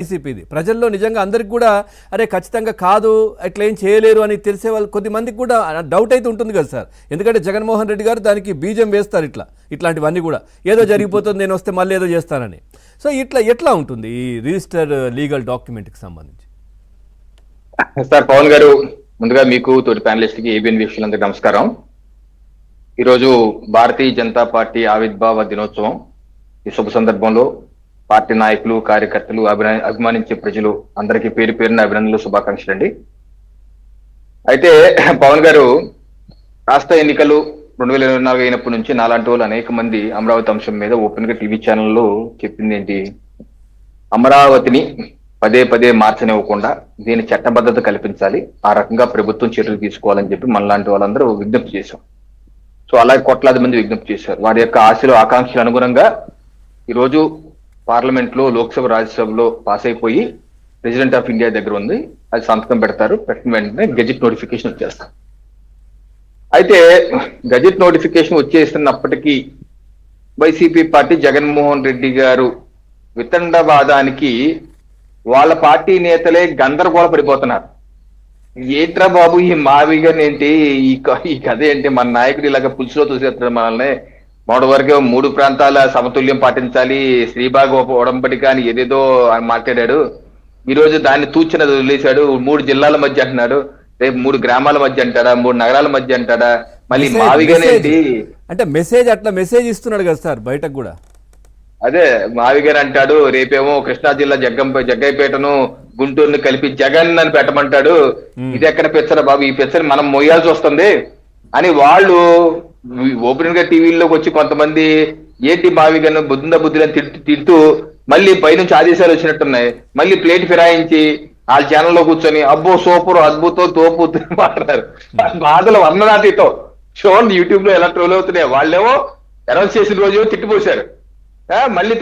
వైసీపీది ప్రజల్లో నిజంగా అందరికి కూడా అరే ఖచ్చితంగా కాదు ఇట్లా ఏం చేయలేరు అని తెలిసే వాళ్ళు కొద్దిమందికి కూడా డౌట్ అయితే ఉంటుంది కదా సార్. ఎందుకంటే జగన్మోహన్ రెడ్డి గారు దానికి బీజం వేస్తారు ఇట్లాంటివన్నీ కూడా ఏదో జరిగిపోతుంది నేను వస్తే మళ్ళీ ఏదో చేస్తానని. సో ఎట్లా ఉంటుంది ఈ రిజిస్టర్ లీగల్ డాక్యుమెంట్కి సంబంధించి? సార్ పవన్ గారు, ముందుగా మీకు తోటి ప్యానలిస్ట్ కి ఏబిఎన్ వీక్షకులందరికీ నమస్కారం. ఈరోజు భారతీయ జనతా పార్టీ ఆవిర్భావ దినోత్సవం. ఈ శుభ సందర్భంలో పార్టీ నాయకులు, కార్యకర్తలు, అభిమానించే ప్రజలు అందరికీ పేరు పేరున అభినందనలు, శుభాకాంక్షలు అండి. అయితే పవన్ గారు, రాష్ట్ర ఎన్నికలు 2024 అయినప్పటి నుంచి నాలాంటి వాళ్ళు అనేక మంది అమరావతి అంశం మీద ఓపెన్ గా టీవీ ఛానల్లో చెప్పింది ఏంటి, అమరావతిని పదే పదే మార్చనివ్వకుండా దీని చట్టబద్ధత కల్పించాలి, ఆ రకంగా ప్రభుత్వం చర్యలు తీసుకోవాలని చెప్పి మనలాంటి వాళ్ళందరూ విజ్ఞప్తి చేశాం. సో అలాగే కోట్లాది మంది విజ్ఞప్తి చేశారు. వారి యొక్క ఆశలు, ఆకాంక్షలు అనుగుణంగా ఈరోజు పార్లమెంట్ లో, లోక్సభ, రాజ్యసభలో పాస్ అయిపోయి ప్రెసిడెంట్ ఆఫ్ ఇండియా దగ్గర ఉంది. అది సంతకం పెడతారు, పెట్టిన వెంటనే గెజిట్ నోటిఫికేషన్ వచ్చేస్తారు. అయితే గెజిట్ నోటిఫికేషన్ వచ్చేస్తున్నప్పటికీ వైసీపీ పార్టీ, జగన్మోహన్ రెడ్డి గారు వితండవాదానికి వాళ్ళ పార్టీ నేతలే గందరగోళ పడిపోతున్నారు. ఏంట్రా బాబు ఈ మావిగన్ ఏంటి, ఈ కథ ఏంటి, మన నాయకుడు ఇలాగ పులుసులో చూసేస్తాడు మనల్ని, మొదటి వరకు 3 ప్రాంతాల సమతుల్యం పాటించాలి, శ్రీబాగ్ ఒడంబడిక అని ఏదేదో మాట్లాడాడు. ఈ రోజు దాన్ని తూచిన వదిలేశాడు. 3 జిల్లాల మధ్య అంటున్నాడు, రేపు 3 గ్రామాల మధ్య అంటాడా, 3 నగరాల మధ్య అంటాడా. మళ్ళీ మావిగన్ ఏంటి అంటే మెసేజ్ ఇస్తున్నాడు కదా సార్ బయటకు కూడా. అదే మావిగన్ అంటాడు, రేపేమో కృష్ణా జిల్లా జగ్గైపేటను గుంటూరుని కలిపి జగన్ అని పెట్టమంటాడు. ఇది ఎక్కడ పెచ్చరా బాబు, ఈ పెచ్చని మనం మోయాల్సి వస్తుంది అని వాళ్ళు ఓపెన్ గా టీవీల్లోకి వచ్చి కొంతమంది ఏంటి మావిగన్ బుద్ధిని తిడుతూ మళ్ళీ పైనుంచి ఆదేశాలు వచ్చినట్టున్నాయి. మళ్ళీ ప్లేట్ ఫిరాయించి వాళ్ళ ఛానల్లో కూర్చొని అబ్బో సూపర్, అద్భుతం, తోపు మాట్లాడారు. బాధలు వర్ణనాతీతో చూడండి యూట్యూబ్ లో ఎలా ట్రోల్ అవుతున్నాయి. వాళ్ళేమో అనౌన్స్ చేసిన రోజు తిట్టిపోశారు. మళ్ళీ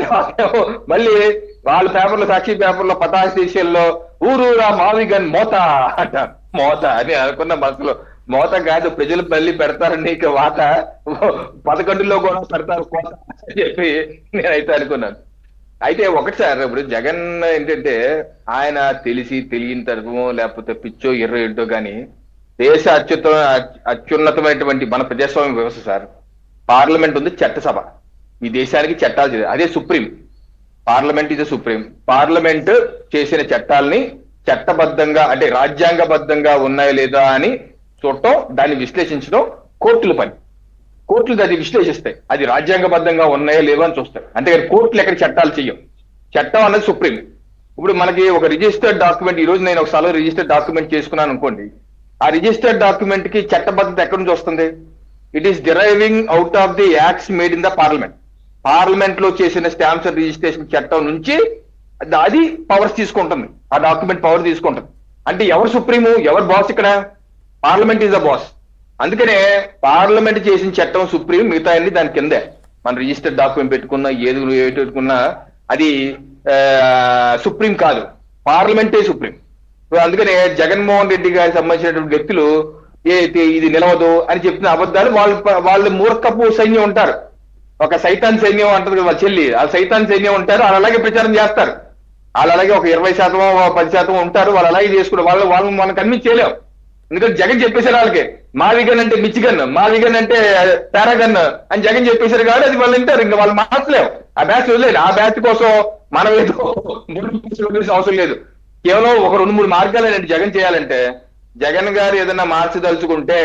వాళ్ళ పేపర్లో, సాక్షి పేపర్లో, పతాక శీర్షల్లో ఊరూరా మావిగన్ మోత అంట. మోత అని అనుకున్న మనసులో, మోత కాదు ప్రజలు మళ్ళీ పెడతారని ఇక వాత 11లో కూడా పెడతారు కోత అని చెప్పి నేనైతే అనుకున్నాను. అయితే ఒకటి సార్, ఇప్పుడు జగన్ ఏంటంటే ఆయన తెలియని తరఫమో లేకపోతే పిచ్చో ఎర్ర ఏంటో కానీ దేశ అత్యున్నతమైనటువంటి మన ప్రజాస్వామ్య వ్యవస్థ సార్. పార్లమెంట్ ఉంది, చట్టసభ, ఈ దేశానికి చట్టాలు, అదే సుప్రీం. పార్లమెంట్ ఇది సుప్రీం. పార్లమెంట్ చేసిన చట్టాలని చట్టబద్ధంగా అంటే రాజ్యాంగబద్ధంగా ఉన్నాయా లేదా అని చూడటం, దాన్ని విశ్లేషించడం కోర్టుల పని. కోర్టులు అది విశ్లేషిస్తాయి, అది రాజ్యాంగబద్ధంగా ఉన్నాయో లేవో అని చూస్తాయి. అంతేగాని కోర్టులు ఎక్కడ చట్టాలు చెయ్యం. చట్టం అన్నది సుప్రీం. ఇప్పుడు మనకి ఒక రిజిస్టర్డ్ డాక్యుమెంట్, ఈ రోజు నేను ఒక స్థలం రిజిస్టర్డ్ డాక్యుమెంట్ చేసుకున్నాను అనుకోండి, ఆ రిజిస్టర్డ్ డాక్యుమెంట్ కి చట్టబద్ధత ఎక్కడి నుంచి వస్తుంది? It is deriving out of the acts made in the parliament. Parliament లో చేసిన స్టాంప్స్ అండ్ రిజిస్ట్రేషన్ చట్టం నుంచి అది పవర్స్ తీసుకుంటుంది, ఆ డాక్యుమెంట్ పవర్ తీసుకుంటుంది. అంటే ఎవరు సుప్రీము, ఎవరు బాస్ ఇక్కడ? Parliament is the boss. అందుకనే పార్లమెంట్ చేసిన చట్టం సుప్రీం, మిగతా అన్ని దాని కిందే. మన రిజిస్టర్డ్ డాక్యుమెంట్ పెట్టుకున్నా, ఏది పెట్టుకున్నా అది సుప్రీం కాదు, పార్లమెంటే సుప్రీం. అందుకనే జగన్మోహన్ రెడ్డి గారికి సంబంధించినటువంటి వ్యక్తులు ఇది నిలవదు అని చెప్పిన అబద్ధాలు వాళ్ళు మూర్ఖపు సైన్యం ఉంటారు. ఒక సైతాన్ సైన్యం అంటారు వాళ్ళ చెల్లి, ఆ సైతాన్ సైన్యం ఉంటారు, వాళ్ళు అలాగే ప్రచారం చేస్తారు. వాళ్ళు అలాగే ఒక 20%, 10% ఉంటారు, వాళ్ళు అలాగే చేసుకుంటారు. వాళ్ళు మనం కన్విన్స్ చేయలేం. ఎందుకంటే జగన్ చెప్పేశారు వాళ్ళకి, మావిగన్ అంటే మిచిగన్, మావిగన్ అంటే పారాగన్ అని జగన్ చెప్పేశారు కాబట్టి అది వాళ్ళు వింటారు. ఇంకా వాళ్ళు మార్చలేము, ఆ బ్యాచ్ వదిలేదు. ఆ బ్యాచ్ కోసం మనం ఏదో అవసరం లేదు. కేవలం ఒక 2-3 మార్గాలేనండి జగన్ చేయాలంటే. జగన్ గారు ఏదైనా మార్చదలుచుకుంటే,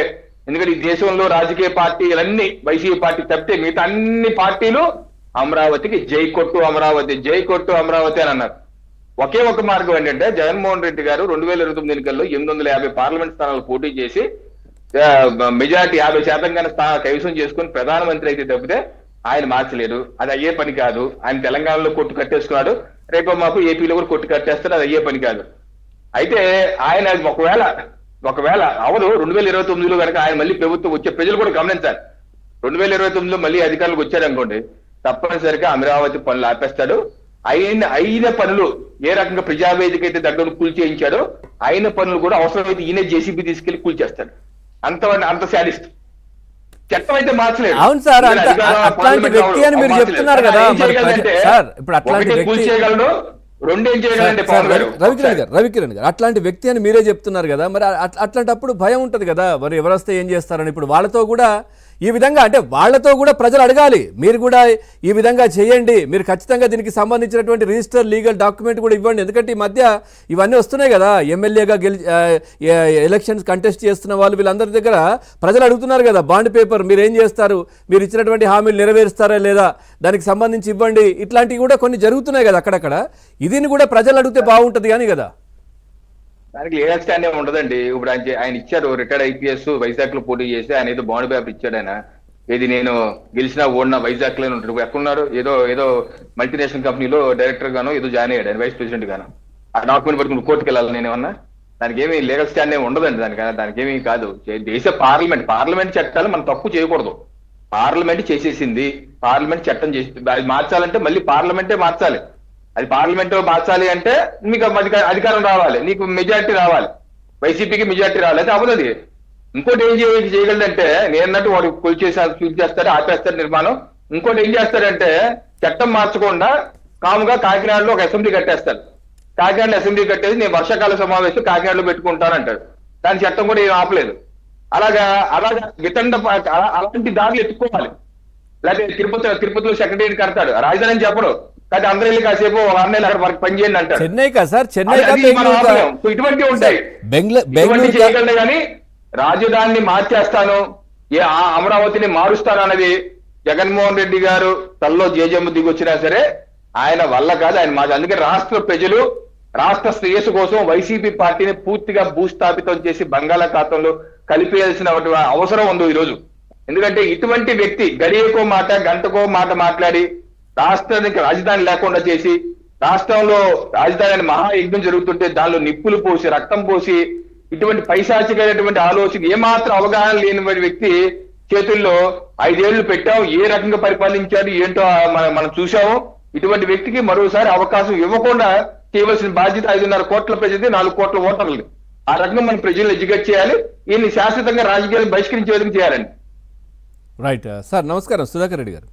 ఎందుకంటే ఈ దేశంలో రాజకీయ పార్టీలన్నీ వైసీపీ పార్టీ తప్పితే మిగతా అన్ని పార్టీలు అమరావతికి జై కొట్టు అమరావతి, జై కొట్టు అమరావతి అని అన్నారు. ఒకే ఒక మార్గం ఏంటంటే, జగన్మోహన్ రెడ్డి గారు 2029 ఎన్నికల్లో 850 పార్లమెంట్ స్థానాలు పోటీ చేసి మెజారిటీ 50% కన్నా కైవసం చేసుకుని ప్రధానమంత్రి అయితే తప్పితే ఆయన మార్చలేరు. అది అయ్యే పని కాదు. ఆయన తెలంగాణలో కొట్టు కట్టేసుకున్నాడు, రేపు మాకు ఏపీలో కూడా కొట్టు కట్టేస్తారు, అది అయ్యే పని కాదు. అయితే ఆయన ఒకవేళ అవదు 2029లో కనుక ఆయన మళ్ళీ ప్రభుత్వం వచ్చే, ప్రజలు కూడా గమనించాలి. 2029లో మళ్ళీ అధికారులకు వచ్చారనుకోండి, తప్పనిసరిగా అమరావతి పనులు ఆపేస్తాడు. అయిన పనులు ఏ రకంగా ప్రజావేదిక అయితే దగ్గర కూల్చేయించాడో, అయిన పనులు కూడా అవసరమైతే ఈయన జేసీబీ తీసుకెళ్లి కూల్చేస్తాడు. అంత శాడిస్ట్. చట్టం అయితే మార్చలేదు. అవును సార్, అట్లాంటి వ్యక్తి అని మీరు చెప్తున్నారు కదా. కూల్చేయగలడు, రెండేం చేయగలండి పవన్ గారు? రవికిరణ్ గారు అట్లాంటి వ్యక్తి అని మీరే చెప్తున్నారు కదా, మరి అట్లాంటప్పుడు భయం ఉంటుంది కదా, మరి ఎవరు వస్తే ఏం చేస్తారని. ఇప్పుడు వాళ్ళతో కూడా ఈ విధంగా అంటే వాళ్ళతో కూడా ప్రజలు అడగాలి, మీరు కూడా ఈ విధంగా చేయండి, మీరు ఖచ్చితంగా దీనికి సంబంధించినటువంటి రిజిస్టర్ లీగల్ డాక్యుమెంట్ కూడా ఇవ్వండి. ఎందుకంటే ఈ మధ్య ఇవన్నీ వస్తున్నాయి కదా, ఎమ్మెల్యేగా ఎలక్షన్స్ కంటెస్ట్ చేస్తున్న వాళ్ళు వీళ్ళందరి దగ్గర ప్రజలు అడుగుతున్నారు కదా, బాండ్ పేపర్ మీరు ఏం చేస్తారు, మీరు ఇచ్చినటువంటి హామీలు నెరవేరుస్తారా లేదా, దానికి సంబంధించి ఇవ్వండి. ఇట్లాంటివి కూడా కొన్ని జరుగుతున్నాయి కదా అక్కడక్కడ. ఇదిని కూడా ప్రజలు అడిగితే బాగుంటుంది కానీ కదా. దానికి లీగల్ స్టాండ్ ఏమి ఉండదండి. ఇప్పుడు ఆయన ఇచ్చారు, రిటైర్డ్ ఐపీఎస్ వైజాగ్ లో పోటీ చేసి ఆయన ఏదో బాండ్ పేపర్ ఇచ్చాడు. ఆయన ఏది నేను గెలిచినా ఓడినా వైజాగ్ లో ఉంటారు, ఎక్కడున్నారు, ఏదో మల్టీనేషనల్ కంపెనీలో డైరెక్టర్ గాను ఏదో జాయిన్ అయ్యాడు, ఆయన వైస్ ప్రెసిడెంట్ గాను. ఆ డాక్యుమెంట్ పట్టుకుని కోర్టుకు వెళ్ళాలి నేను ఏమన్నా? దానికి ఏమి లీగల్ స్టాండ్ ఏమి ఉండదండి. దానికి ఏమీ కాదు. దేశ పార్లమెంట్ చట్టాలు మనం తప్పు చేయకూడదు. పార్లమెంట్ చేసేసింది, పార్లమెంట్ చట్టం చేసి అది మార్చాలంటే మళ్ళీ పార్లమెంటే మార్చాలి. అది పార్లమెంట్ మార్చాలి అంటే మీకు అధికారం రావాలి, నీకు మెజారిటీ రావాలి, వైసీపీకి మెజారిటీ రావాలి. అయితే అవుతుంది. ఇంకోటి ఏం చేయగలదంటే నేనన్నట్టు వాడు కూల్చేస్తారు, ఆపేస్తారు నిర్మాణం. ఇంకోటి ఏం చేస్తాడంటే చట్టం మార్చకుండా కాముగా కాకినాడలో ఒక అసెంబ్లీ కట్టేస్తాడు. కాకినాడలో అసెంబ్లీ కట్టేసి నేను వర్షాకాల సమావేశం కాకినాడలో పెట్టుకుంటానంటాడు. దాని చట్టం కూడా ఏం ఆపలేదు. అలాగా అలాంటి దారులు ఎత్తుకోవాలి. లేకపోతే తిరుపతిలో సెక్రటరీ కడతాడు, రాజధాని అని చెప్పరు, కానీ అందరూ వెళ్ళి కాసేపు 6 నెలలు అక్కడ వరకు పని చేయండి అంటారు. చెన్నై కదా సార్, చెన్నై ఇటువంటివి ఉంటాయి. చేయగలనే కానీ రాజధానిని మార్చేస్తాను, అమరావతిని మారుస్తాను అన్నది జగన్మోహన్ రెడ్డి గారు తల్లో జేజమ్మ దిగొచ్చినా సరే ఆయన వల్ల కాదు, ఆయన మాట. అందుకే రాష్ట్ర ప్రజలు రాష్ట్ర శ్రేయస్సు కోసం వైసీపీ పార్టీని పూర్తిగా భూస్థాపితం చేసి బంగాళాఖాతంలో కలిపేయాల్సిన అవసరం ఉంది ఈరోజు. ఎందుకంటే ఇటువంటి వ్యక్తి గడియకో మాట గంటకో మాట మాట్లాడి రాష్ట్రానికి రాజధాని లేకుండా చేసి, రాష్ట్రంలో రాజధాని మహాయజ్ఞం జరుగుతుంటే దానిలో నిప్పులు పోసి రక్తం పోసి ఇటువంటి పైశాచికమైనటువంటి ఆలోచన ఏమాత్రం అవగాహన లేని వ్యక్తి చేతుల్లో 5 ఏళ్లు పెట్టాం, ఏ రకంగా పరిపాలించాడు ఏంటో మనం చూసాము. ఇటువంటి వ్యక్తికి మరోసారి అవకాశం ఇవ్వకుండా చేయవలసిన బాధ్యత 5.5 కోట్ల ప్రజలది, 4 కోట్ల ఓటర్లు. ఆ రకంగా మనం ప్రజలను ఎడ్యుకేట్ చేయాలి, ఈయన్ని శాశ్వతంగా రాజకీయాలను బహిష్కరించే విధంగా చేయాలండి. రైట్ సార్, నమస్కారం సుధాకర్ రెడ్డి గారు.